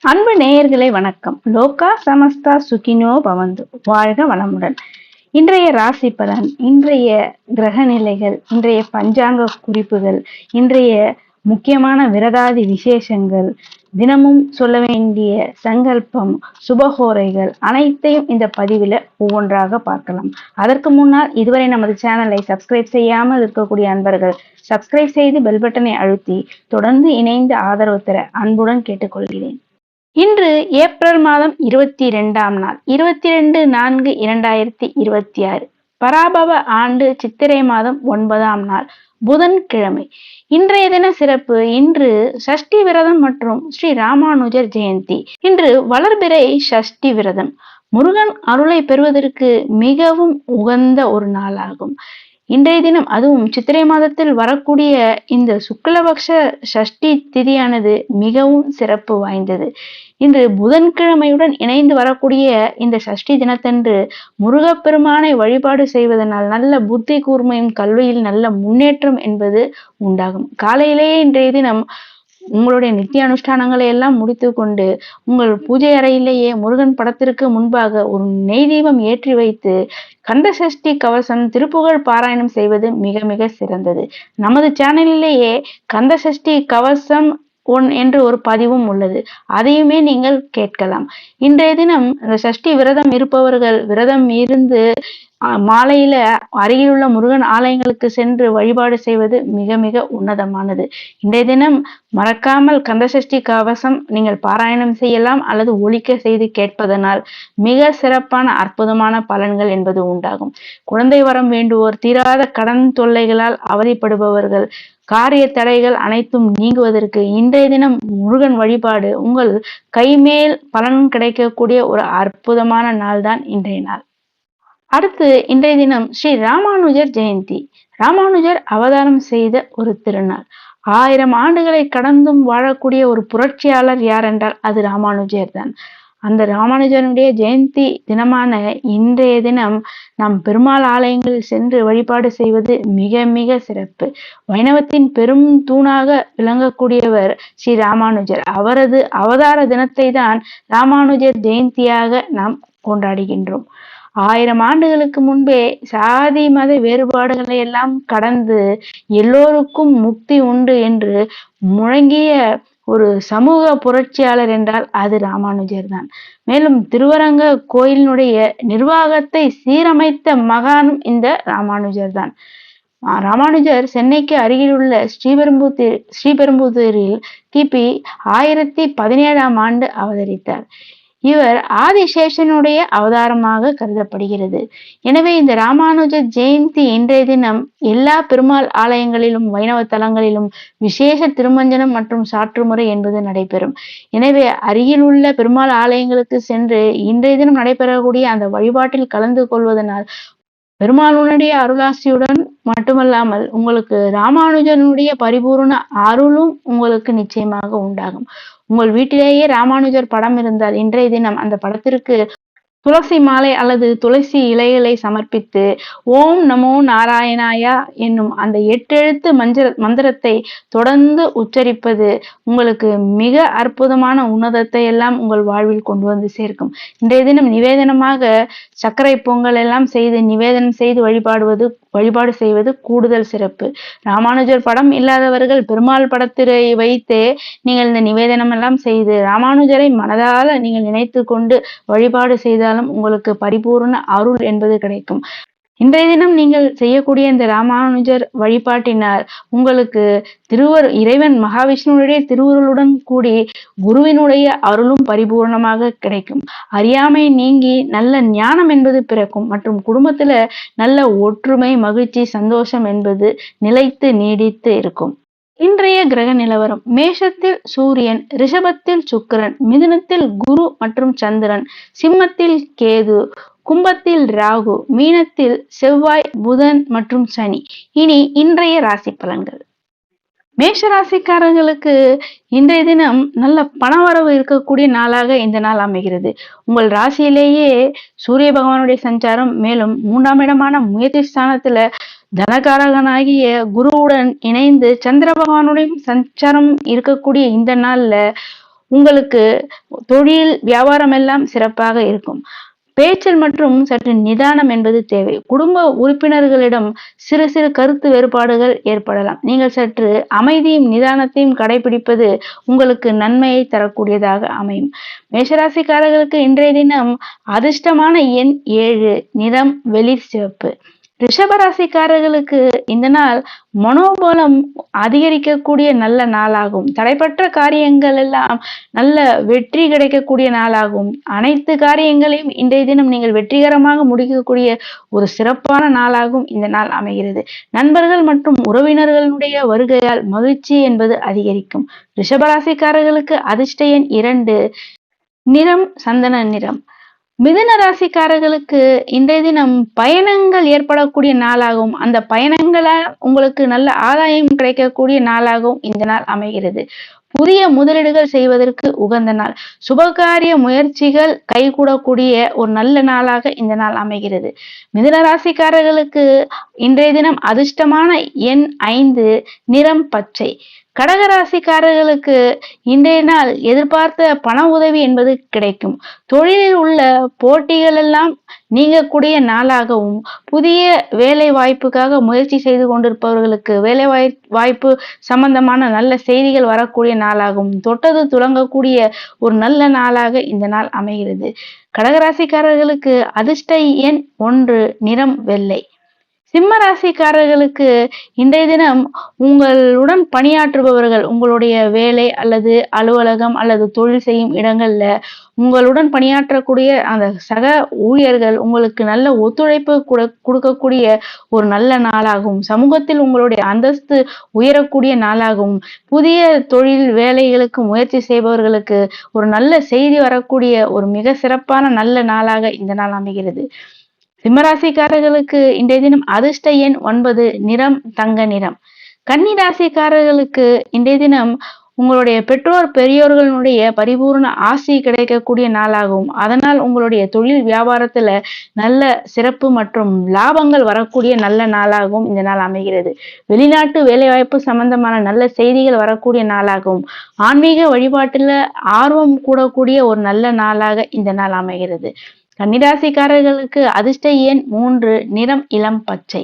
அன்பு நேயர்களே வணக்கம். லோகா சமஸ்தா சுகினோ பவந்து. வாழ்க வளமுடன். இன்றைய ராசி பலன், இன்றைய கிரக நிலைகள், இன்றைய பஞ்சாங்க குறிப்புகள், இன்றைய முக்கியமான விரதாதி விசேஷங்கள், தினமும் சொல்ல வேண்டிய சங்கல்பம், சுபகோரைகள் அனைத்தையும் இந்த பதிவில் ஒவ்வொன்றாக பார்க்கலாம். அதற்கு முன்னால் இதுவரை நமது சேனலை சப்ஸ்கிரைப் செய்யாமல் இருக்கக்கூடிய அன்பர்கள் சப்ஸ்கிரைப் செய்து பெல் பட்டனை அழுத்தி தொடர்ந்து இணைந்து ஆதரவு தர அன்புடன் கேட்டுக்கொள்கிறேன். இன்று ஏப்ரல் மாதம் 22ஆம் நாள், 22/4/2026, பராபவ ஆண்டு சித்திரை மாதம் 9ஆம் நாள், புதன்கிழமை. இன்றைய தின சிறப்பு. இன்று சஷ்டி விரதம் மற்றும் ஸ்ரீ ராமானுஜர் ஜெயந்தி. இன்று வளர்பிறை சஷ்டி விரதம் முருகன் அருளை பெறுவதற்கு மிகவும் உகந்த ஒரு நாளாகும். இன்றைய தினம், அதுவும் சித்திரை மாதத்தில் வரக்கூடிய இந்த சுக்லபக்ஷ சஷ்டி திதியானது மிகவும் சிறப்பு வாய்ந்தது. இன்று புதன்கிழமையுடன் இணைந்து வரக்கூடிய இந்த சஷ்டி தினத்தன்று முருகப்பெருமானை வழிபாடு செய்வதனால் நல்ல புத்தி கூர்மையும் கல்வியில் நல்ல முன்னேற்றம் என்பது உண்டாகும். காலையிலேயே இன்றைய தினம் உங்களுடைய நித்திய அனுஷ்டானங்களை எல்லாம் முடித்து கொண்டு உங்கள் பூஜை அறையிலேயே முருகன் படத்திற்கு முன்பாக ஒரு நெய் தீபம் ஏற்றி வைத்து கந்த சஷ்டி கவசம் திருப்புகழ் பாராயணம் செய்வது மிக மிக சிறந்தது. நமது சேனலிலேயே கந்த சஷ்டி கவசம் என்று ஒரு பதிவும் உள்ளது, அதையுமே நீங்கள் கேட்கலாம். இன்றைய தினம் இந்த சஷ்டி விரதம் இருப்பவர்கள் விரதம் இருந்து மாலையில அருகிலுள்ள முருகன் ஆலயங்களுக்கு சென்று வழிபாடு செய்வது மிக மிக உன்னதமானது. இன்றைய தினம் மறக்காமல் கந்தசஷ்டி கவசம் நீங்கள் பாராயணம் செய்யலாம் அல்லது ஒலிக்க செய்து கேட்பதனால் மிக சிறப்பான அற்புதமான பலன்கள் என்பது உண்டாகும். குழந்தை வரம் வேண்டுவோர், தீராத கடன் தொல்லைகளால் அவதிப்படுபவர்கள், காரிய தடைகள் அனைத்தும் நீங்குவதற்கு இன்றைய தினம் முருகன் வழிபாடு உங்கள் கைமேல் பலன் கிடைக்கக்கூடிய ஒரு அற்புதமான நாள் தான் இன்றைய நாள். அடுத்து இன்றைய தினம் ஸ்ரீ ராமானுஜர் ஜெயந்தி. ராமானுஜர் அவதாரம் செய்த ஒரு திருநாள். 1000 ஆண்டுகளை கடந்தும் வாழக்கூடிய ஒரு புரட்சியாளர் யார் என்றால் அது ராமானுஜர் தான். அந்த ராமானுஜனுடைய ஜெயந்தி தினமான இன்றைய தினம் நாம் பெருமாள் ஆலயங்களில் சென்று வழிபாடு செய்வது மிக மிக சிறப்பு. வைணவத்தின் பெரும் தூணாக விளங்கக்கூடியவர் ஸ்ரீ ராமானுஜர். அவரது அவதார தினத்தை தான் ராமானுஜர் ஜெயந்தியாக நாம் கொண்டாடுகின்றோம். 1000 ஆண்டுகளுக்கு முன்பே சாதி மத வேறுபாடுகளை எல்லாம் கடந்து எல்லோருக்கும் முக்தி உண்டு என்று முழங்கிய ஒரு சமூக புரட்சியாளர் என்றால் அது ராமானுஜர் தான். மேலும் திருவரங்க கோயிலினுடைய நிர்வாகத்தை சீரமைத்த மகானும் இந்த ராமானுஜர் தான். ராமானுஜர் சென்னைக்கு அருகிலுள்ள ஸ்ரீபெரும்புதூரில் கிபி 1017ஆம் ஆண்டு அவதரித்தார். இவர் ஆதிசேஷனுடைய அவதாரமாக கருதப்படுகிறது. எனவே இந்த ராமானுஜ ஜெயந்தி இன்றைய தினம் எல்லா பெருமாள் ஆலயங்களிலும் வைணவ தலங்களிலும் விசேஷ திருமஞ்சனம் மற்றும் சாற்றுமுறை என்பது நடைபெறும். எனவே அருகில் உள்ள பெருமாள் ஆலயங்களுக்கு சென்று இன்றைய தினம் நடைபெறக்கூடிய அந்த வழிபாட்டில் கலந்து கொள்வதனால் பெருமாளுடைய அருளாசியுடன் மட்டுமல்லாமல் உங்களுக்கு ராமானுஜனுடைய பரிபூர்ண அருளும் உங்களுக்கு நிச்சயமாக உண்டாகும். உங்கள் வீட்டிலேயே ராமானுஜர் படம் இருந்தால் இன்றைய தினம் அந்த படத்திற்கு துளசி மாலை அல்லது துளசி இலைகளை சமர்ப்பித்து ஓம் நமோ நாராயணாயா என்னும் அந்த 8 எழுத்து மந்திரத்தை தொடர்ந்து உச்சரிப்பது உங்களுக்கு மிக அற்புதமான உன்னதத்தை எல்லாம் உங்கள் வாழ்வில் கொண்டு வந்து சேர்க்கும். இன்றைய தினம் நிவேதனமாக சர்க்கரை பொங்கல் எல்லாம் செய்து நிவேதனம் செய்து வழிபாடு செய்வது கூடுதல் சிறப்பு. ராமானுஜர் படம் இல்லாதவர்கள் பெருமாள் படத்திரை வைத்து நீங்கள் இந்த நிவேதனம் எல்லாம் செய்து ராமானுஜரை மனதால நீங்கள் நினைத்து கொண்டு வழிபாடு செய்தாலும் உங்களுக்கு பரிபூர்ண அருள் என்பது கிடைக்கும். இன்றைய தினம் நீங்கள் செய்யக்கூடிய இந்த ராமானுஜர் வழிபாட்டினால் உங்களுக்கு இறைவன் மகாவிஷ்ணுடைய திருவுருளுடன் கூடி குருவினுடைய அருளும் பரிபூர்ணமாக கிடைக்கும். அறியாமை நீங்கி நல்ல ஞானம் என்பது பிறக்கும் மற்றும் குடும்பத்துல நல்ல ஒற்றுமை, மகிழ்ச்சி, சந்தோஷம் என்பது நிலைத்து நீடித்து இருக்கும். இன்றைய கிரக நிலவரம். மேஷத்தில் சூரியன், ரிஷபத்தில் சுக்கிரன், மிதுனத்தில் குரு மற்றும் சந்திரன், சிம்மத்தில் கேது, கும்பத்தில் ராகு, மீனத்தில் செவ்வாய், புதன் மற்றும் சனி. இனி இன்றைய ராசி பலன்கள். மேஷ ராசிக்காரர்களுக்கு இன்றைய தினம் நல்ல பணவரவு இருக்கக்கூடிய நாளாக இந்த நாள் அமைகிறது. உங்கள் ராசியிலேயே சூரிய பகவானுடைய சஞ்சாரம், மேலும் 3ஆம் இடமான முயற்சி ஸ்தானத்துல தனகாரகனாகிய குருவுடன் இணைந்து சந்திர பகவானுடைய சஞ்சாரம் இருக்கக்கூடிய இந்த நாள்ல உங்களுக்கு தொழில் வியாபாரம் எல்லாம் சிறப்பாக இருக்கும். பேச்சல் மற்றும் சற்று நிதானம் என்பது தேவை. குடும்ப உறுப்பினர்களிடம் சிறு சிறு கருத்து வேறுபாடுகள் ஏற்படலாம். நீங்கள் சற்று அமைதியும் நிதானத்தையும் கடைபிடிப்பது உங்களுக்கு நன்மையை தரக்கூடியதாக அமையும். மேஷராசிக்காரர்களுக்கு இன்றைய தினம் அதிர்ஷ்டமான எண் 7, நிறம் வெளிர் சிவப்பு. ரிஷபராசிக்காரர்களுக்கு இந்த நாள் மனோபலம் அதிகரிக்கக்கூடிய நல்ல நாளாகும். தடைப்பட்ட காரியங்கள் எல்லாம் நல்ல வெற்றி கிடைக்கக்கூடிய நாளாகும். அனைத்து காரியங்களையும் இன்றைய தினம் நீங்கள் வெற்றிகரமாக முடிக்கக்கூடிய ஒரு சிறப்பான நாளாகும் இந்த நாள் அமைகிறது. நண்பர்கள் மற்றும் உறவினர்களுடைய வருகையால் மகிழ்ச்சி என்பது அதிகரிக்கும். ரிஷபராசிக்காரர்களுக்கு அதிர்ஷ்ட எண் 2, நிறம் சந்தன நிறம். மிதுன ராசிக்காரர்களுக்கு இன்றைய தினம் பயணங்கள் ஏற்படக்கூடிய நாளாகும். அந்த பயணங்களால் உங்களுக்கு நல்ல ஆதாயம் கிடைக்கக்கூடிய நாளாகவும் இந்த நாள் அமைகிறது. புதிய முதலீடுகள் செய்வதற்கு உகந்த நாள். சுபகாரிய முயற்சிகள் கைகூடக்கூடிய ஒரு நல்ல நாளாக இந்த நாள் அமைகிறது. மிதுன ராசிக்காரர்களுக்கு இன்றைய தினம் அதிர்ஷ்டமான எண் 5, நிறம் பச்சை. கடகராசிக்காரர்களுக்கு இன்றைய நாள் எதிர்பார்த்த பண உதவி என்பது கிடைக்கும். தொழிலில் உள்ள போட்டிகள் எல்லாம் நீங்கக்கூடிய நாளாகவும், புதிய வேலை வாய்ப்புக்காக முயற்சி செய்து கொண்டிருப்பவர்களுக்கு வேலை வாய்ப்பு சம்பந்தமான நல்ல செய்திகள் வரக்கூடிய நாளாகவும், தொட்டது துலங்கக்கூடிய ஒரு நல்ல நாளாக இந்த நாள் அமைகிறது. கடகராசிக்காரர்களுக்கு அதிர்ஷ்ட எண் 1, நிறம் வெள்ளை. சிம்ம ராசிக்காரர்களுக்கு இன்றைய தினம் உங்களுடன் பணியாற்றுபவர்கள், உங்களுடைய வேலை அல்லது அலுவலகம் அல்லது தொழில் செய்யும் இடங்கள்ல உங்களுடன் பணியாற்றக்கூடிய அந்த சக ஊழியர்கள் உங்களுக்கு நல்ல ஒத்துழைப்பு கொடுக்கக்கூடிய ஒரு நல்ல நாளாகும். சமூகத்தில் உங்களுடைய அந்தஸ்து உயரக்கூடிய நாளாகும். புதிய தொழில் வேலைகளுக்கு முயற்சி செய்பவர்களுக்கு ஒரு நல்ல செய்தி வரக்கூடிய ஒரு மிக சிறப்பான நல்ல நாளாக இந்த நாள் அமைகிறது. சிம்மராசிக்காரர்களுக்கு இன்றைய தினம் அதிர்ஷ்ட எண் 9, நிறம் தங்க நிறம். கன்னி ராசிக்காரர்களுக்கு இன்றைய தினம் உங்களுடைய பெற்றோர் பெரியோர்களுடைய பரிபூர்ண ஆசி கிடைக்கக்கூடிய நாளாகும். அதனால் உங்களுடைய தொழில் வியாபாரத்துல நல்ல சிறப்பு மற்றும் லாபங்கள் வரக்கூடிய நல்ல நாளாகவும் இந்த நாள் அமைகிறது. வெளிநாட்டு வேலைவாய்ப்பு சம்பந்தமான நல்ல செய்திகள் வரக்கூடிய நாளாகவும், ஆன்மீக வழிபாட்டுல ஆர்வம் கூடக்கூடிய ஒரு நல்ல நாளாக இந்த நாள் அமைகிறது. கன்னிராசிக்காரர்களுக்கு அதிர்ஷ்ட எண் 3, நிறம் இளம் பச்சை.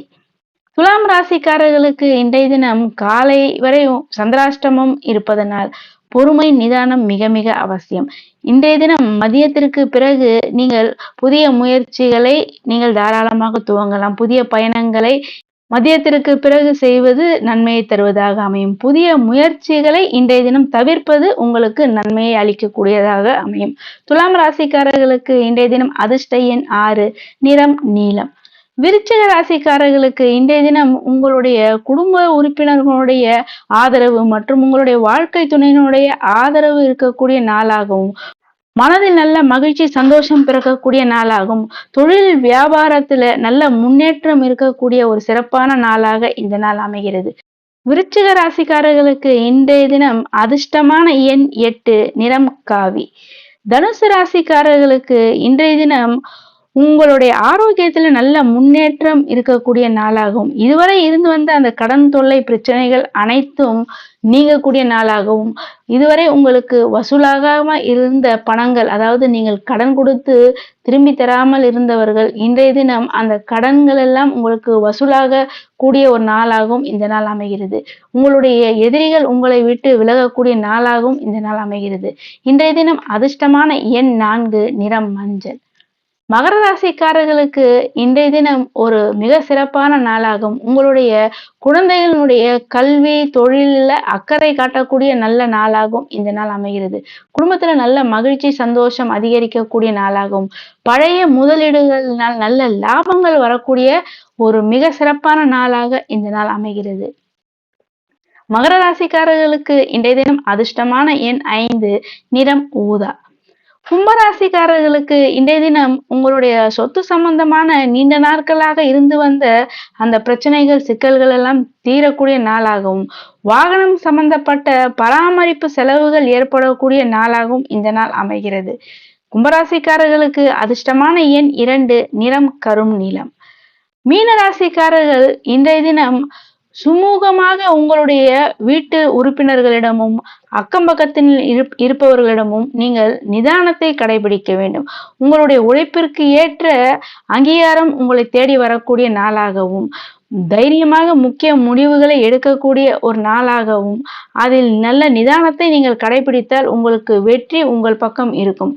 துலாம் ராசிக்காரர்களுக்கு இன்றைய தினம் காலை வரை சந்திராஷ்டமம் இருப்பதனால் பொறுமை நிதானம் மிக மிக அவசியம். இன்றைய தினம் மதியத்திற்கு பிறகு நீங்கள் புதிய முயற்சிகளை நீங்கள் தாராளமாக துவங்கலாம். புதிய பயணங்களை மதியத்திற்கு பிறகு செய்வது நன்மையை தருவதாக அமையும். புதிய முயற்சிகளை இன்றைய தினம் தவிர்ப்பது உங்களுக்கு நன்மையை அளிக்கக்கூடியதாக அமையும். துலாம் ராசிக்காரர்களுக்கு இன்றைய தினம் அதிர்ஷ்ட எண் 6, நிறம் நீலம். விருச்சிக ராசிக்காரர்களுக்கு இன்றைய தினம் உங்களுடைய குடும்ப உறுப்பினர்களுடைய ஆதரவு மற்றும் உங்களுடைய வாழ்க்கை துணையினுடைய ஆதரவு இருக்கக்கூடிய நாளாகவும், மனதில் நல்ல மகிழ்ச்சி சந்தோஷம் பிறக்கக்கூடிய நாளாகும். தொழில் வியாபாரத்துல நல்ல முன்னேற்றம் இருக்கக்கூடிய ஒரு சிறப்பான நாளாக இந்த நாள் அமைகிறது. விருச்சிக ராசிக்காரர்களுக்கு இன்றைய தினம் அதிர்ஷ்டமான எண் 8, நிறம் காவி. தனுசு ராசிக்காரர்களுக்கு இன்றைய தினம் உங்களுடைய ஆரோக்கியத்துல நல்ல முன்னேற்றம் இருக்கக்கூடிய நாளாகும். இதுவரை இருந்து வந்த அந்த கடன் தொல்லை பிரச்சனைகள் அனைத்தும் நீங்கக்கூடிய நாளாகவும், இதுவரை உங்களுக்கு வசூலாகாம இருந்த பணங்கள், அதாவது நீங்கள் கடன் கொடுத்து திரும்பி தராமல் இருந்தவர்கள், இன்றைய தினம் அந்த கடன்கள் எல்லாம் உங்களுக்கு வசூலாக கூடிய ஒரு நாளாகவும் இந்த நாள் அமைகிறது. உங்களுடைய எதிரிகள் உங்களை விட்டு விலகக்கூடிய நாளாகவும் இந்த நாள் அமைகிறது. இன்றைய தினம் அதிர்ஷ்டமான எண் 4, நிறம் மஞ்சள். மகர ராசிக்காரர்களுக்கு இன்றைய தினம் ஒரு மிக சிறப்பான நாளாகும். உங்களுடைய குழந்தைகளுடைய கல்வி தொழிலில் அக்கறை காட்டக்கூடிய நல்ல நாளாகவும் இந்த நாள் அமைகிறது. குடும்பத்துல நல்ல மகிழ்ச்சி சந்தோஷம் அதிகரிக்கக்கூடிய நாளாகும். பழைய முதலீடுகளினால் நல்ல லாபங்கள் வரக்கூடிய ஒரு மிக சிறப்பான நாளாக இந்த நாள் அமைகிறது. மகர ராசிக்காரர்களுக்கு இன்றைய தினம் அதிர்ஷ்டமான எண் 5, நிறம் ஊதா. கும்பராசிக்காரர்களுக்கு இன்றைய தினம் உங்களுடைய சொத்து சம்பந்தமான நீண்ட நாட்களாக இருந்து வந்த அந்த பிரச்சனைகள் சிக்கல்கள் எல்லாம் தீரக்கூடிய நாளாகவும், வாகனம் சம்பந்தப்பட்ட பராமரிப்பு செலவுகள் ஏற்படக்கூடிய நாளாகவும் இந்த நாள் அமைகிறது. கும்பராசிக்காரர்களுக்கு அதிர்ஷ்டமான எண் 2, நிறம் கரும் நீலம். மீன ராசிக்காரர்கள் இன்றைய தினம் சுமூகமாக உங்களுடைய வீட்டு உறுப்பினர்களிடமும் அக்கம் பக்கத்தில் இருப்பவர்களிடமும் நீங்கள் நிதானத்தை கடைபிடிக்க வேண்டும். உங்களுடைய உழைப்பிற்கு ஏற்ற அங்கீகாரம் உங்களை தேடி வரக்கூடிய நாளாகவும், தைரியமாக முக்கிய முடிவுகளை எடுக்கக்கூடிய ஒரு நாளாகவும், அதில் நல்ல நிதானத்தை நீங்கள் கடைபிடித்தால் உங்களுக்கு வெற்றி உங்கள் பக்கம் இருக்கும்.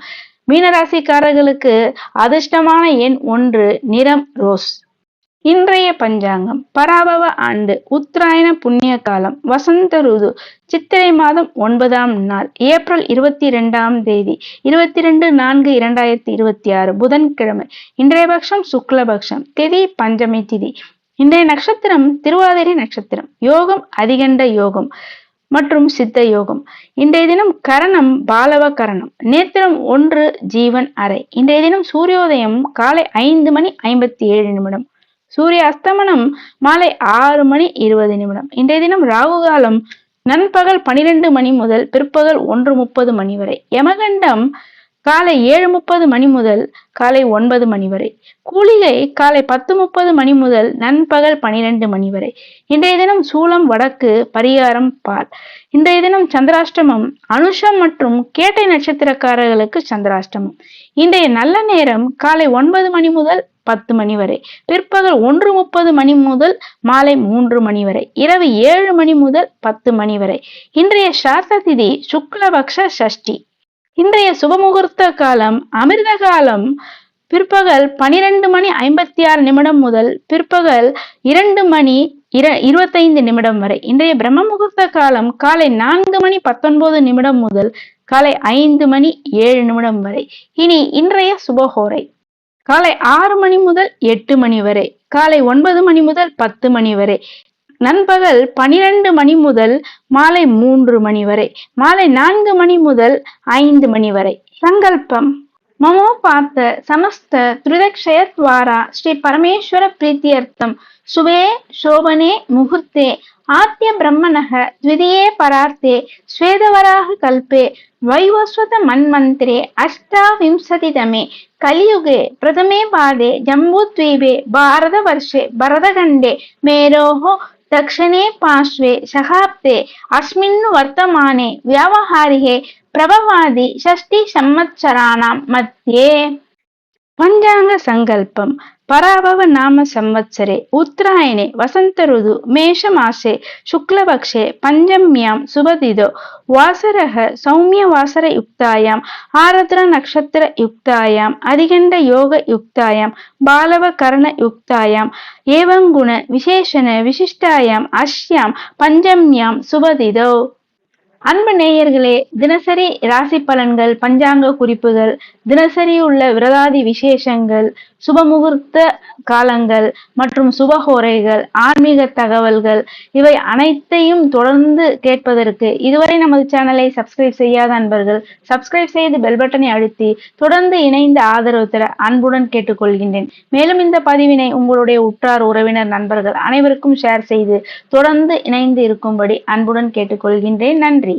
மீனராசிக்காரர்களுக்கு அதிர்ஷ்டமான எண் 1, நிறம் ரோஸ். இன்றைய பஞ்சாங்கம் பராபவ ஆண்டு உத்தராயண புண்ணிய காலம் வசந்த ருது சித்திரை மாதம் 9ஆம் நாள் ஏப்ரல் 22ஆம் தேதி 22/4/2026 புதன்கிழமை. இன்றைய பட்சம் சுக்லபக்ஷம், திதி பஞ்சமி திதி. இன்றைய நட்சத்திரம் திருவாதிரை நட்சத்திரம். யோகம் அதிகண்ட யோகம் மற்றும் சித்த யோகம். இன்றைய தினம் கரணம் பாலவ கரணம். நேத்திரம் 1 ஜீவன் அறை. இன்றைய தினம் சூரியோதயம் காலை 5:57. சூரிய அஸ்தமனம் மாலை 6:20. இன்றைய தினம் ராகு காலம் நண்பகல் 12 முதல் பிற்பகல் 1:30 வரை. யமகண்டம் காலை 7:30 முதல் காலை 9 வரை. கூலிகை காலை 10:30 முதல் நண்பகல் 12 வரை. இன்றைய தினம் சூலம் வடக்கு, பரிகாரம் பால். இன்றைய தினம் சந்திராஷ்டமம் அனுஷம் மற்றும் கேட்டை நட்சத்திரக்காரர்களுக்கு சந்திராஷ்டமம். இன்றைய நல்ல நேரம் காலை 9 முதல் 10 வரை, பிற்பகல் 1:30 முதல் மாலை 3 வரை, இரவு 7 முதல் 10 வரை. இன்றைய சார்த்த திதி சுக்லபக்ஷ சஷ்டி. இன்றைய சுபமுகூர்த்த காலம் அமிர்த காலம் பிற்பகல் 12:56 முதல் பிற்பகல் 2:25 வரை. இன்றைய பிரம்ம முகூர்த்த காலம் காலை 4:19 முதல் காலை 5:07 வரை. இனி இன்றைய சுபஹோரை காலை 6 முதல் 8 வரை, காலை 9 முதல் 10 வரை, நண்பகல் 12 முதல் மாலை 3 வரை, மாலை 4 முதல் 5 வரை. சங்கல்பம் மமோ பார்த்த சமஸ்த த்ரிதக்ஷயத்வாரா ஸ்ரீ பரமேஸ்வர பிரீத்தியர்த்தம் சுபே சோபனே முகூர்த்தே ஆத்ய பிரம்மணக த்விதியே பரார்த்தே ஸ்வேதவராக கல்பே வைவஸ்வத மன்மந்திரே அஷ்டாவிம்சதிதமே கலியுகே பிரதமே பாதே ஜம்பூத்வீபே பாரத வர்ஷே பரதகண்டே மேரோஹோ दक्षिणे पार्श्वे शहाब्दे अस्मिन् वर्तमाने व्यावहारिके प्रभवादि षष्टि संवत्सराणां मध्ये. பஞ்சாங்க சங்கல்பம் பராபவ நாம சம்வத்சரே உத்தராயணே வசந்த ருது மேஷ மாசே சுக்லபக்ஷே பஞ்சம்யாம் சுபதிதோ வாசரக சௌமிய வாசர யுக்தாயாம் ஆரத்ர நக்ஷத்திர யுக்தாயாம் அதிகண்ட யோக யுக்தாயாம் பாலவ கரண யுக்தாயாம் ஏவங்குண விசேஷண விசிஷ்டாயாம் அஸ்யாம் பஞ்சம்யாம் சுபதிதோ. அன்பு நேயர்களே, தினசரி ராசி பலன்கள், பஞ்சாங்க குறிப்புகள், தினசரி உள்ள விரதாதி விசேஷங்கள், சுபமுகூர்த்த காலங்கள் மற்றும் சுபஹோரைகள், ஆன்மீக தகவல்கள் இவை அனைத்தையும் தொடர்ந்து கேட்பதற்கு இதுவரை நமது சேனலை சப்ஸ்கிரைப் செய்யாத அன்பர்கள் சப்ஸ்கிரைப் செய்து பெல் பட்டனை அழுத்தி தொடர்ந்து இணைந்து ஆதரவு தர அன்புடன் கேட்டுக்கொள்கின்றேன். மேலும் இந்த பதிவினை உங்களுடைய உற்றார் உறவினர் நண்பர்கள் அனைவருக்கும் ஷேர் செய்து தொடர்ந்து இணைந்து இருக்கும்படி அன்புடன் கேட்டுக்கொள்கின்றேன். நன்றி.